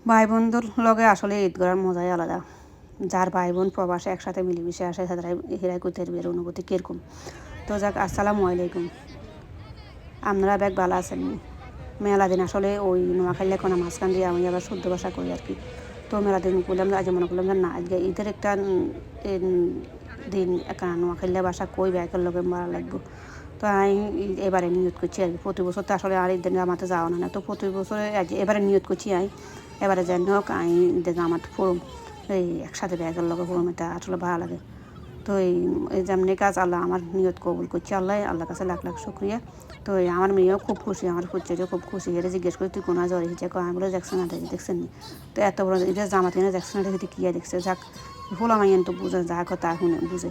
ভাই বোনদের লগে আসলে ঈদ করার মজাই আলাদা। যার ভাই বোন প্রবাসে একসাথে মিলেমিশে আসে তাদের হিরাই করতে এর অনুভূতি কীরকম। তো যাক, আসসালামু আলাইকুম। আপনারা ব্যাগ ভালো আছেন? মেলা দিন আসলে ওই নোয়াখালী কোনা মাঝখান দিয়ে আমি আবার শুদ্ধ ভাষা করি আর কি। তো মেলা দিন করলাম, আজ মনে করলাম যে না, আজকে ঈদের একটা দিন একটা নোয়াখালী ভাষা কই ব্যাগের লগে ভালো লাগবে। তো আমি এবারে নিয়ত করছি আর কি। প্রতি বছর তো আসলে আর ঈদের জামাতে যাওয়া না, তো প্রতি বছরে এবারে নিয়ত করছি আমি এবারে যেন হোক আমি ঈদের জামাত পড়ুম, এই একসাথে ব্যাগের লগে পড়ুম, এটা আসলে ভালো লাগে। তো এই যেমনি কাজ আল্লাহ আমার নিয়ত কবুল করছি, আল্লাহর কাছে লাখ লাখ শুক্রিয়া। তো আমার মেয়েও খুব খুশি, আমার ফুচ্চারিও খুব খুশি। এটা জিজ্ঞেস করি তুই কোনো জ্বর এসেছে, আমি বলে দেখছেন না, দেখছেন নি। তো এত বড় এটা জামাত কিনে দেখছেন না, দেখে কী দেখছে। যাক, হলো আমার তো বুঝে, যা কথা শুনে বুঝে,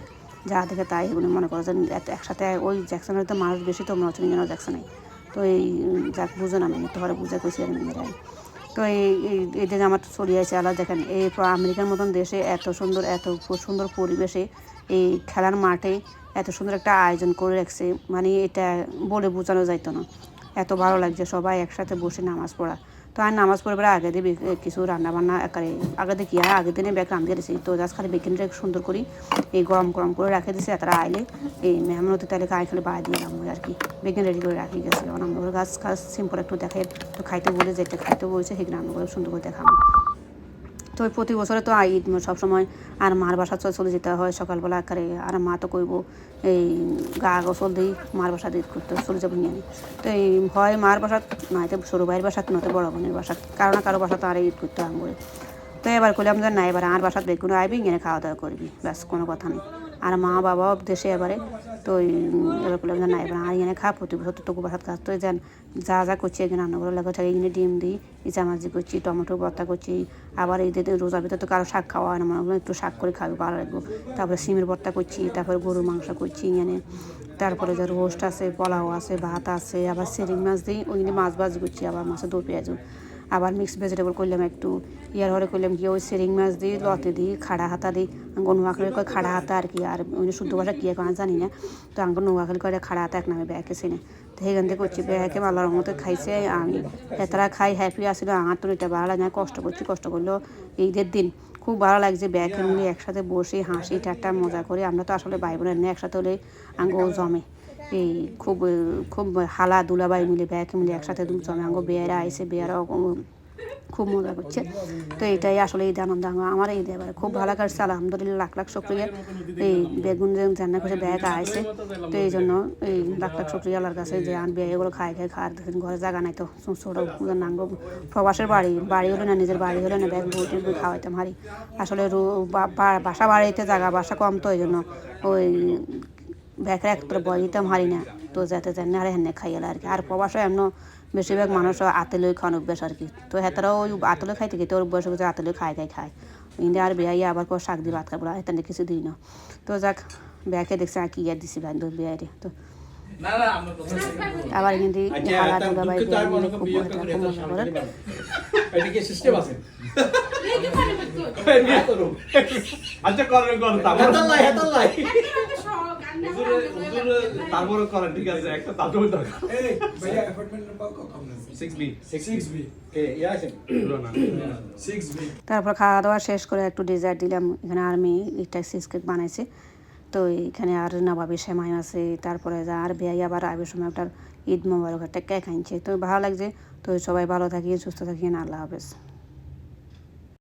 যা দেখে তাই এগুলো মনে করো যে এত একসাথে ওই জ্যাকসনের তো মানুষ বেশি, তো মনে হচ্ছে যেন জ্যাকসনে। তো এই যাক বুঝে না, মেয়ে তো হরে বুঝে কইছি আর মেয়েরাই। তো এই যে আমার ছড়িয়েছে আলাদা, দেখেন এই আমেরিকার মতন দেশে এত সুন্দর, এত সুন্দর পরিবেশে এই খেলার মাঠে এত সুন্দর একটা আয়োজন করে রাখছে, মানে এটা বলে বোঝানো যাইতো না। এত ভালো লাগছে সবাই একসাথে বসে নামাজ পড়া। তো আর নামাজ পড়বার আগে দিয়ে কিছু রান্নাবান্না একারে আগে দিয়ে কী হয়, আগে দিনে ব্যাগ রাঁধিয়ে দিয়েছি। তো জাস্ট খালি বেকিংটা সুন্দর করি এই গরম গরম করে রাখে দিয়েছি। তারা আইলে এই মেহমানতি তাহলে খাই খালি বাড়ি দিয়ে নাম আর কি, বেকিং রেডি করে রাখি গেছে। কারণ আমরা গাছ খাস সিম্পল একটু দেখে, তো খাইতে বলে যেটা খাইতে বলছে সেখানে রান্না করে সুন্দর করে দেখাবো। তো প্রতি বছরে তো ঈদ সবসময় আর মার বাসা চলে যেতে হয় সকালবেলা আকারে। আর মা তো কইব এই গা গোসল দিই মার বাসা ঈদ করতে চলে যাবো নিয়ে। তো এই হয় মার বাসা, নয়তো ছোটো ভাইয়ের বাসা, নয়তো বড় বোনের বাসা, কারো না কারো বাসা তো আর ঈদ করতে হবে। তো এবার করলাম যে না, এবার আর বাসাত বেগুনো আইবি, এখানে খাওয়া দাওয়া করবি, ব্যাস কোনো কথা নেই। আর মা বাবাও দেশে এবারে। তো এবার করলাম যে না, এবার আর এখানে খা, প্রতি বছর তো বাসাত কাজ তো যান যা যা করছি এখানে রান্না করে লাগে থাকে, এখানে ডিম দিই, ইচামাজি করছি, টমেটো ভর্তা করছি। আবার ঈদের রোজার ভিতরে তো কারো শাক খাওয়া হয় না, মনে হয় একটু শাক করে খাবে ভালো লাগবে। তারপরে সিমের ভর্তা করছি, তারপরে গরুর মাংস করছি এখানে। তারপরে যে রোস্ট আছে, পোলাও আছে, ভাত আছে, আবার সেরিং মাছ দিই, ওইখানে মাছ ভাজি করছি, আবার মাছের দই পেঁয়াজ। আবার মিক্স ভেজিটেবল করলাম একটু, ইয়ার হরে করলাম কি ওই সেরিং মাছ দিই, লতে দিই, খাড়া হাতা দিই। নোয়াখালী কয় খাড়া হাতা আর কি, আর ওই শুদ্ধ ভাষা কী এখন জানি না। তো আঙ্গ নোয়াখালী করে খাড়া হাতা এক নামে ব্যাকে চিনে। তো সেখান থেকে করছি ব্যাকে আল্লাহর মতো খাইছে আমি, এতটা খাই হ্যাপি আসছিল। আমার তো এটা ভালো লাগে না, কষ্ট করছি, কষ্ট করলেও ঈদের দিন খুব ভালো লাগছে। ব্যাকে মিলে একসাথে বসে হাসি ঠাট্টা মজা করে, আমরা তো আসলে ভাই বোনের নিয়ে একসাথে হলে আঙ্গ জমে। এই খুব খুব হালা দুলাবাই মিলে ব্যাগ মিলে একসাথে জমে আঙ্গ বেয়ারা আইসে, বেয়ারাও খুব মজা করছে। তো এটাই আসলে ঈদ আনন্দ আমার এই এবারে খুব ভালো কাটছে, আলহামদুলিল্লাহ লাখ লাখ শুক্রিয়া। এই বেগুন যে রান্না করে ব্যাগ আইসে, তো এই জন্য এই লাখ লাখ শুক্রিয়া আল্লাহর কাছে যে আন এগুলো খায় খাওয়ার দেখেন ঘরে জায়গা নাই, তো ছোটো নাঙ্গ প্রবাসের বাড়ি হলে না, নিজের বাড়ি হলে না ব্যাগ বই বই খাওয়াইতাম হারি। আসলে বাসা বাড়িতে জায়গা বাসা কম, তো এই জন্য ওই ব্যাগরা একটা বয় দিতাম হারি না। তো যাতে জানি আর হেনে খাইয়াল আর কি। আর প্রবাসে এমন বেশিরভাগ মানুষ আতেলই খাওয়ানো অভ্যাস আর কি। তো হেতারাও ওই আতলে খাইতে খেতে ওর বয়স হচ্ছে আতলে খায়। ইন্ডিয়া আর বেয়াই আবার কোনো শাক দিয়ে ভাত খাবো, হেতানে কিছু দিই না। তো যাক, ব্যাগে দেখছে আর কি ইয়ার দিছি ভাই বেয়ারে। তো আবার কিন্তু হালা দুলাবাই বেয়া মিলে খুব মজা করে। আচ্ছা করেন তারপরে করেন, ঠিক আছে, একটা তারপরে দরকার। ভাইয়া অ্যাপার্টমেন্ট নাম্বার কত আপনার? 6B 6B কে আছে পুরো না 6B। তারপর খাওয়া দাওয়া শেষ করে একটু ডেজার্ট দিলাম। এখানে আর মেয়ে একটা চিজ কেক বানাইছে। তো এখানে আর নবাবী সেমাই আছে, তারপরে যা আর বেয়াই আবার আবের সময় একটা ঈদ মোবারক একটা কেক আনছে। তো ভালো লাগছে। তো সবাই ভালো থাকি, সুস্থ থাকি, আল্লাহ হাফেজ।